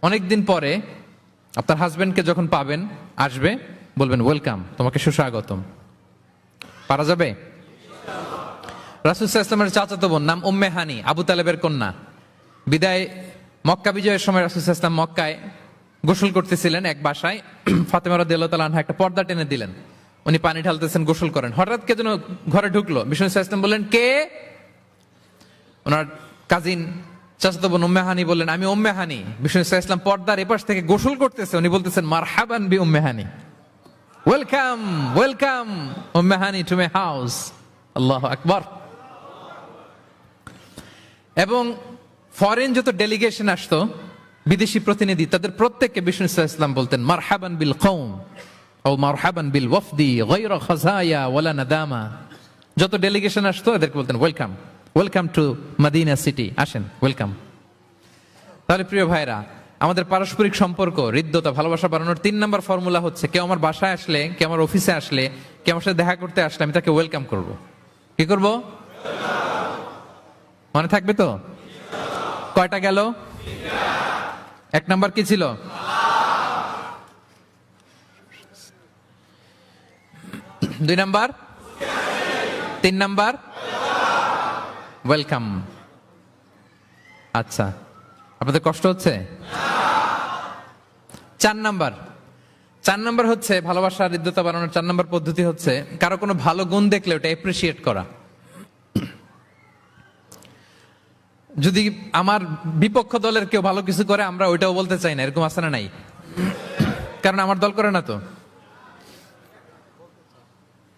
অনেকদিন পরে আপনার হাজবেন্ডকে যখন পাবেন, আসবে, বলবেন ওয়েলকাম, তোমাকে সুস্বাগতম। পারা যাবে? রাসূল সাল্লাল্লাহু আলাইহি ওয়াসাল্লামের চাচাতো বোন নাম উম্মে হানি, আবু তালেবের কন্যা। বিদায় মক্কা বিজয়ের সময় রাসূল সাল্লাল্লাহু আলাইহি ওয়াসাল্লাম মক্কায় গোসল করতেছিলেন এক বাসায়। ফাতেমা রাদিয়াল্লাহু তাআলা আনহা একটা পর্দা টেনে দিলেন, উনি পানি ঢালতেছেন, গোসল করেন। হঠাৎ কে যেন ঘরে ঢুকলো। বিষ্ণু সাল্লাল্লাহু আলাইহি ওয়াসাল্লাম বললেন, কে? ওনার কাজিন চাচাতো বোন উম্মে হানি বললেন, আমি উম্মে হানি। বিষ্ণু সাল্লাল্লাহু আলাইহি ওয়াসাল্লাম পর্দার এপাশ থেকে গোসল করতেছে, উনি বলতেছেন, মারহাবান বি Umm Hani, welcome welcome Umm Hani to my house. আল্লাহু আকবার। এবং ফরেন যত ডেলিগেশন আসতো, বিদেশি প্রতিনিধি, তাদের প্রত্যেককে বিষ্ণু সাল্লাল্লাহু আলাইহি ওয়াসাল্লাম বলতেন, মারহাবান বিল কওম ও মারহাবান বিল ওয়াফদি গায়রা খাযায়া ওয়ালা নাদামা। যত ডেলিগেশন আসতো এদেরকে বলতেন, welcome welcome to Medina city, আসেন, ওয়েলকাম। তাহলে প্রিয় ভাইরা, আমাদের পারস্পরিক সম্পর্ক, হৃদ্যতা, ভালোবাসা বাড়ানোর 3 নম্বর ফর্মুলা হচ্ছে, কেউ আমার বাসায় আসলে, কেউ আমার অফিসে আসলে, কেউ আমার সাথে দেখা করতে আসলে, আমি তাকে ওয়েলকাম করব। কি করব? মনে থাকবে তো? কয়টা গেল? 1 নাম্বার কি ছিল? 2 নাম্বার, 3 নাম্বার ওয়েলকাম। আচ্ছা, আপনাদের কষ্ট হচ্ছে? 4 নাম্বার হচ্ছে ভালোবাসা হৃদ্যতা বাড়ানোর 4 নাম্বার পদ্ধতি হচ্ছে, কারো কোনো ভালো গুণ দেখলে ওটা এপ্রিসিয়েট করা। যদি আমার বিপক্ষ দলের কেউ ভালো কিছু করে, আমরা ওইটাও বলতে চাই না, এরকম আছে না নাই? কারণ আমার দল করে না তো,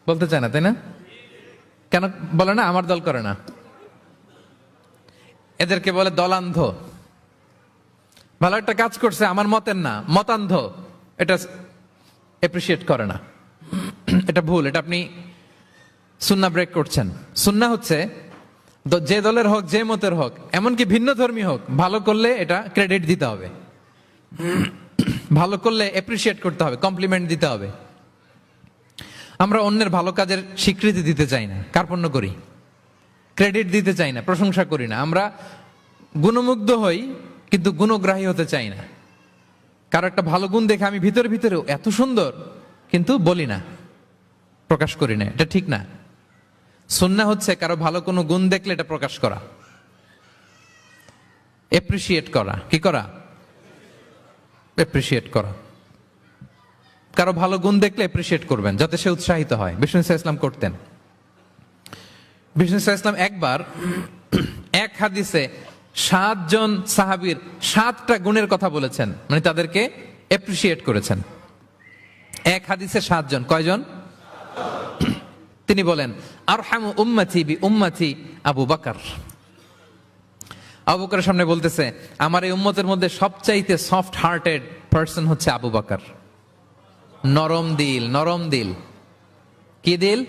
বলতে চায় না, তাই না? কেন বলে না? আমার দল করে না। এদেরকে বলে দলান্ধ। ভালো একটা কাজ করছে, আমার মতের না, মতান্ধ, এটা এপ্রিসিয়েট করে না। এটা ভুল, এটা আপনি সুন্নাহ ব্রেক করছেন। সুন্নাহ হচ্ছে যে দলের হোক, যে মতের হোক, এমনকি ভিন্ন ধর্মী হোক, ভালো করলে এটা ক্রেডিট দিতে হবে, ভালো করলে এপ্রিসিয়েট করতে হবে, কমপ্লিমেন্ট দিতে হবে। আমরা অন্যের ভালো কাজের স্বীকৃতি দিতে চাই না, কার্পণ্য করি, ক্রেডিট দিতে চাই না, প্রশংসা করি না। আমরা গুণমুগ্ধ হই কিন্তু গুণগ্রাহী হতে চাই না। কারো একটা ভালো গুণ দেখে আমি ভিতরে ভিতরেও এত সুন্দর, কিন্তু বলি না, প্রকাশ করি না, এটা ঠিক না। সুন্নাহ হচ্ছে কারো ভালো কোনো গুণ দেখলে এটা প্রকাশ করা, এপ্রিসিয়েট করা। কি করা? এপ্রিসিয়েট করা। কারো ভালো গুণ দেখলে এপ্রিসিয়েট করবেন, যাতে সে উৎসাহিত হয়। বিষ্ণু সাল্লাল্লাহু আলাইহি ওয়াসাল্লাম করতেন। বিষ্ণু সাল্লাল্লাহু আলাইহি ওয়াসাল্লাম একবার এক হাদিসে 7 জন সাহাবীর 7টা গুণের কথা বলেছেন, মানে তাদেরকে এপ্রিসিয়েট করেছেন। এক হাদিসে 7 জন। কয়জন? তিনি বলেন, আরহামু উম্মতি বি উম্মতি আবু বকর। আবু বকরের সামনে বলতেছে, আমার এই উম্মতের মধ্যে সবচাইতে সফট হার্টেড পারসন হচ্ছে আবু বকর। নরম দিল, নরম দিল। কি দিল?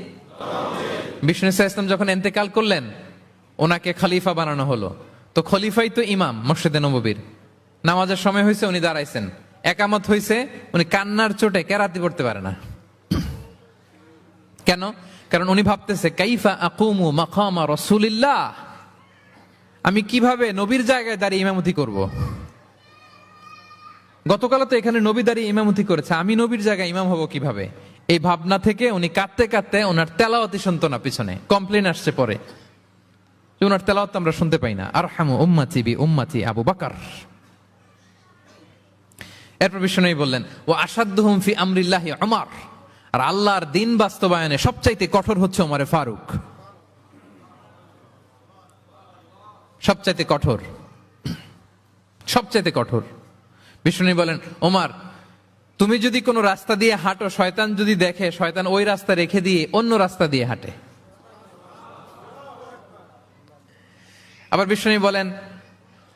বিষ্ণু সাল্লাল্লাহু আলাইহি ওয়াসাল্লাম যখন ইন্তেকাল করলেন, ওনাকে খলিফা বানানো হলো। তো খলিফাই তো ইমাম মসজিদে নববীর। নামাজের সময় হয়েছে, উনি দাঁড়াইছেন। একামত হয়েছে, উনি কান্নার চোটে কেরাতি পড়তে পারে না। কেন? কারণ উনি ভাবতেছে, কাইফা আকুমু মাকামা রাসূলিল্লাহ, আমি কিভাবে নবীর জায়গায় দাঁড়িয়ে ইমামতি করব। গতকাল তো এখানে নবী দাঁড়িয়ে ইমামতি করেছে, আমি নবীর জায়গায় ইমাম হব কিভাবে? এই ভাবনা থেকে উনি কাঁদতে কাঁদতে ওনার তেলাওয়াতই শুনতো না। পিছনে কমপ্লেন আসছে পরে, ওনার তেলাওয়াত আমরা শুনতে পাই না। আরহামু উম্মতি বি উম্মতি আবু বকর। এরপর বিষ্ণু বললেন, ওয়া আশাদ্দুহুম ফি আমরিল্লাহি উমর, আর আল্লাহর দিন বাস্তবায়নে সবচাইতে কঠোর হচ্ছে ওমরে ফারুক। সবচাইতে কঠোর, সবচাইতে কঠোর। বিষ্ণু বলেন, ওমর, তুমি যদি কোনো রাস্তা দিয়ে হাঁটো, শয়তান যদি দেখে, শয়তান ওই রাস্তা রেখে দিয়ে অন্য রাস্তা দিয়ে হাঁটে। আবার বিষ্ণু বলেন,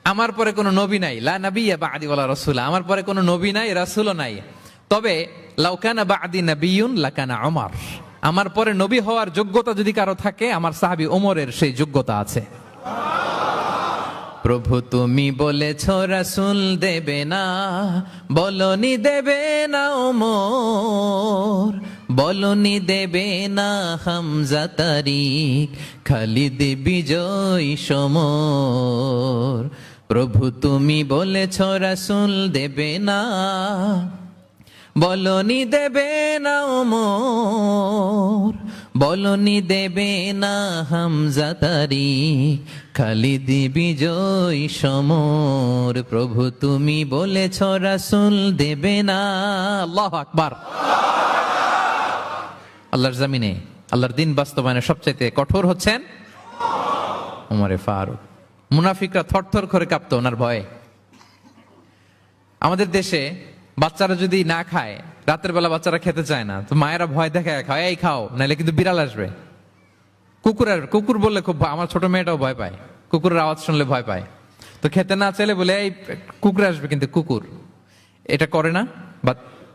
আমার পরে কোনো নবী নাই, লা নাবিয়্যা বা'দি ওয়ালা রাসূলা, আমার পরে কোনো নবী নাই, রাসূলও নাই। তবে লাউ কানা বা'দি নাবিয়্যুন লাকানা ওমর, আমার পরে নবী হওয়ার যোগ্যতা যদি কারো থাকে, আমার সাহাবী ওমরের সেই যোগ্যতা আছে। প্রভু তুমি বলেছ রাসূল দেবে না, বলনি দেবে না ওমর, বলনি দেবে না হামজা তারিক, খালিদ বিজয় সমর। প্রভু তুমি বলেছ রাসূল দেবে না, বলনি দেবে না ওমর, বলনি দেবে না হামজা তারি, খালিদ বিজয় সমর। প্রভু তুমি বলেছ রাসূল দেবে না। আল্লাহু আকবার। আল্লাহর জমিনে আল্লাহর দিন বাস্তবায়নে সবচাইতে কঠোর হচ্ছেন ওমরে ফারুক। মুনাফিকরা থরথর করে কাঁপতো ওনার ভয়ে। আমাদের দেশে বাচ্চারা যদি না খায়, রাতের বেলা বাচ্চারা খেতে চায় না, তো মায়েরা ভয় দেখায় খাও, এই খাও, নাহলে কিন্তু বিড়াল আসবে। কুকুর বললে খুব আমার ছোট মেয়েটাও ভয় পায়, কুকুরের আওয়াজ শুনলে ভয় পায়। তো খেতে না চাইলে বলে এই কুকুর আসবে, কিন্তু কুকুর এটা করে না।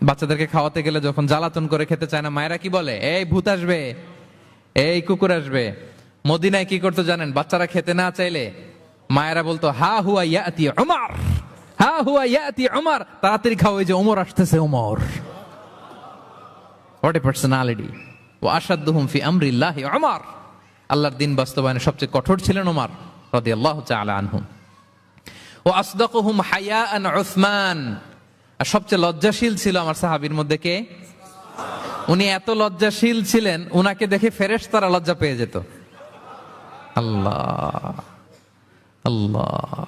বাচ্চাদেরকে খাওয়াতে গেলে যখন জ্বালাতন করে খেতে চায় না, মায়েরা কি বলে, এই ভূত আসবে, এই কুকুর আসবে। মদিনায় কি করতো জানেন? বাচ্চারা খেতে না চাইলে মায়েরা বলতো, হা হুয়া ইয়াতি উমর, হা হুয়া ইয়াতি উমর, তাড়াতাড়ি খাও, এই যে ওমর আসতেছে, ওমর। What a personality. ওয়া আশাদ্দুহুম ফি আমরিল্লাহি উমর। আল্লাহর দিন বাস্তবায়নে সবচেয়ে কঠোর ছিলেন ওমর রাদিয়াল্লাহু তাআলা আনহু। ওয়া আসদাকুহুম হায়াআন উসমান। আর সবচেয়ে লজ্জাশীল ছিল আমার সাহাবীর মধ্যে কে? উনি এত লজ্জাশীল ছিলেন, উনাকে দেখে ফেরেশতারা লজ্জা পেয়ে যেত। আল্লাহ আল্লাহ,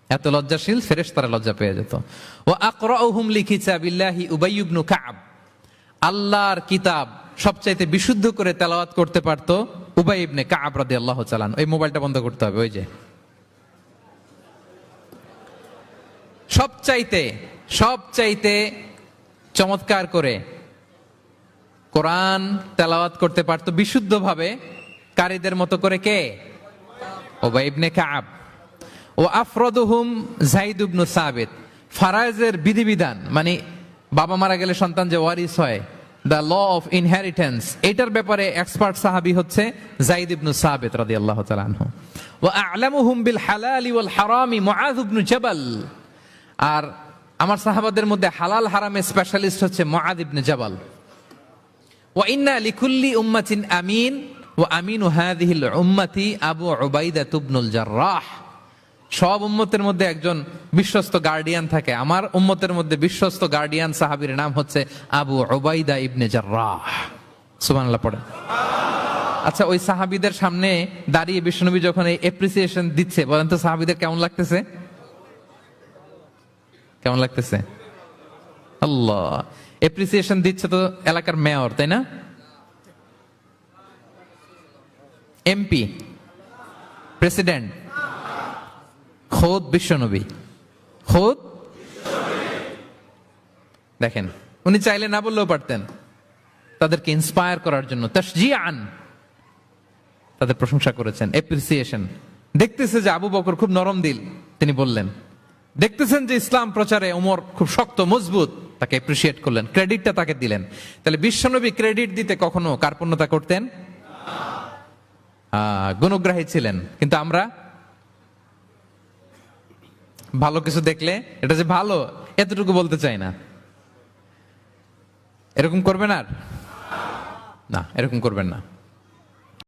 এত লজ্জাশীল, ফেরেশতারা লজ্জা পেয়ে যেত। ওয়া আকরাউহুম লিকিতাবিল্লাহি উবাই ইবনে কাব। আল্লাহর কিতাব সবচাইতে বিশুদ্ধ করে তেলাওয়াত করতে পারতো উবাই ইবনে কাব রাদিয়াল্লাহু তাআলা। এই মোবাইলটা বন্ধ করতে হবে। ওই যে সবচাইতে চমৎকার করে কোরআন তেলাওয়াত করতে পারতো বিশুদ্ধভাবে, কারীদের মতো করে কে? উবাই ইবনে কাব। ও আফরাদুহুম যায়েদ ইবনে সাবিত। ফারায়েজের বিধিবিধান, মানে বাবা মারা গেলে সন্তান যে ওয়ারিস হয়, দ্য ল অফ ইনহেরিটেন্স, এটার ব্যাপারে এক্সপার্ট সাহাবী হচ্ছে যায়েদ ইবনে সাবিত রাদিয়াল্লাহু তাআলা আনহু। ওয়া আ'লামুহুম বিল হালালি ওয়াল হারামি মুআয ইবনে জাবাল। আর আমার সাহাবাদের মধ্যে হালাল হারামে স্পেশালিস্ট হচ্ছে মুআয ইবনে জাবাল। ওয়া ইন্না লিকুল্লি উম্মাতিন আমিন ওয়া আমিনু হাযিহিল উম্মতি আবু উবাইদা ইবনুল জাররাহ। সব উম্মতের মধ্যে একজন বিশ্বস্ত গার্ডিয়ান থাকে, আমার উম্মতের মধ্যে বিশ্বস্ত গার্ডিয়ান সাহাবীর নাম হচ্ছে আবু উবাইদা ইবনে জাররাহ। সুবহানাল্লাহ পড়ে। আচ্ছা, ওই সাহাবীদের সামনে দাঁড়িয়ে বিশ্বনবী যখন এই এপ্রিসিয়েশন দিচ্ছে, বলেন তো সাহাবীদের কেমন লাগতেছে? কেমন লাগতেছে? আল্লাহ, এপ্রিসিয়েশন দিচ্ছে তো এলাকার মেয়র, তাই না? এমপি, প্রেসিডেন্ট, খোদ বিশ্বনবী, খোদ। দেখেন, উনি চাইলে না বললেও পারতেন, তাদেরকে ইন্সপায়ার করার জন্য তাশজিআন তাদের প্রশংসা করেছেন, এপ্রিসিয়েশন। দেখতেছে যে আবু বকর খুব নরম দিল, তিনি বললেন। দেখতেছেন যে ইসলাম প্রচারে ওমর খুব শক্ত মজবুত, তাকে এপ্রিসিয়েট করলেন, ক্রেডিটটা তাকে দিলেন। তাহলে বিশ্বনবী ক্রেডিট দিতে কখনো কার্পণ্যতা করতেন? গুণগ্রাহী ছিলেন। কিন্তু আমরা ভালো কিছু দেখলে এটা যে ভালো এতটুকু বলতে চাই না। এরকম করবেন আর না, এরকম করবেন না।